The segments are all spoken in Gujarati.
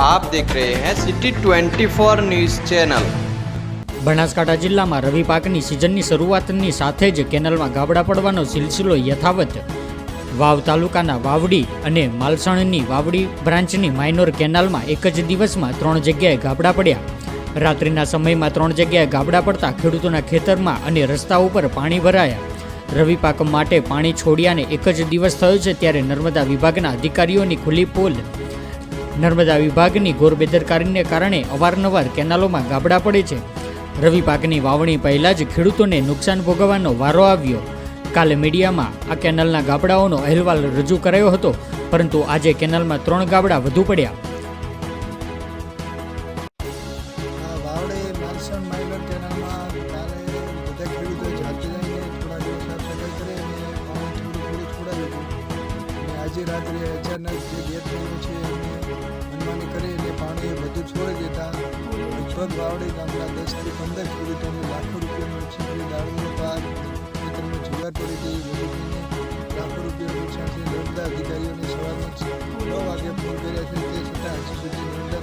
आप देख रहे हैं सिटी 24 न्यूज़ चैनल। બનાસકાંઠા જિલ્લામાં રવિ પાકની સિઝનની શરૂઆતની સાથે જ કેનાલમાં ગાબડા પડવાનો સિલસિલો યથાવત. વાવ તાલુકાના વાવડી અને માલસણની વાવડી બ્રાન્ચની માઇનોર કેનાલમાં એક જ દિવસમાં 3 જગ્યાએ ગાબડા પડ્યા. રાત્રિના સમયમાં 3 જગ્યાએ ગાબડા પડતા ખેડૂતોના ખેતરમાં અને રસ્તા ઉપર પાણી ભરાયા. રવિ પાક માટે પાણી છોડ્યાને એક જ દિવસ થયો છે ત્યારે નર્મદા વિભાગના અધિકારીઓની ખુલ્લી પોલ. નર્મદા વિભાગની ઘોર બેદરકારીને કારણે અવારનવાર કેનાલોમાં ગાબડા પડે છે. રવિ પાકની વાવણી પહેલાં જ ખેડૂતોને નુકસાન ભોગવવાનો વારો આવ્યો. કાલે મીડિયામાં આ કેનાલના ગાબડાઓનો અહેવાલ રજૂ કરાયો હતો, પરંતુ આજે કેનાલમાં 3 ગાબડા વધુ પડ્યા. વાવડી માલસણ માઇનોર કેનાલમાં કાલે બધા ખેડૂતોએ જાતે જઈને થોડા દિવસ સાફ સફાઈ કરી અને પાણી થોડું છોડાવ્યું હતું. અને આજે રાત્રે અચાનક જે ગેટ થયું છે એને મનમાની કરી અને પાણી બધું છોડી દેતા લગભગ વાવડી ગામના 10 થી 15 ખેડૂતોને લાખો રૂપિયાનું નુકસાન થયું. દાળનો પાક, ખેતરમાં જુવાર પડી ગઈ, બધું થઈને લાખો રૂપિયાનું નુકસાન થયું. નર્મદા અધિકારીઓને સવારમાં 9 વાગે ફોન કર્યા છે, તે છતાં હજુ સુધી નર્મદા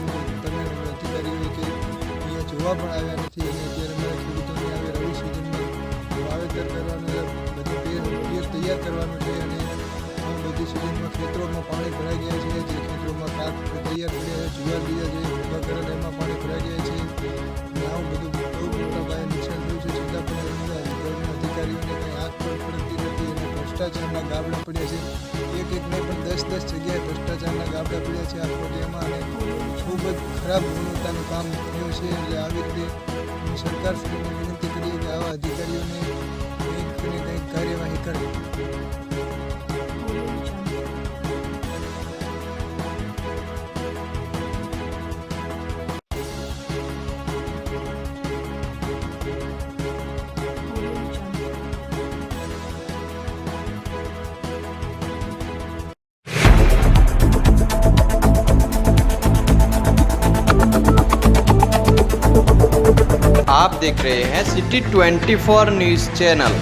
અધિકારીઓએ કે અહીંયા જોવા પણ આવ્યા નથી. અને અત્યારે મારા ખેડૂતોને આવે રવિ સિઝનમાં વાવેતર કરવાનું, બધું તૈયાર કરવાનું છે. અને આ બધી સિઝનમાં ખેતરોમાં પાણી ભરાઈ ગયા છે. જે ખેતરોમાં પાક તૈયાર કર્યા છે, જુવાર બીજા જે ભેગા કરેલા એમાં પાણી ભરાઈ ગયા છે. અને આવું બધું બહુ મોટા પાયે નુકસાન થયું છે. છતાં પણ નર્મદા અધિકારીઓને કંઈ આંખ પણ પડતી નથી. અને ભ્રષ્ટાચારના ગાબડા પડ્યા છે. એક નહીં પણ 10 જગ્યાએ ભ્રષ્ટાચારના ગાબડા પડ્યા છે આ પ્રોજેક્ટમાં. અને ખૂબ જ ખરાબ ગુણવત્તાનું કામ થયું છે. એટલે આવી રીતે સરકારશ્રીને વિનંતી કરીએ કે આવા અધિકારીઓને કંઈક ને કંઈક કાર્યવાહી કરે. आप देख रहे हैं सिटी 24 न्यूज़ चैनल।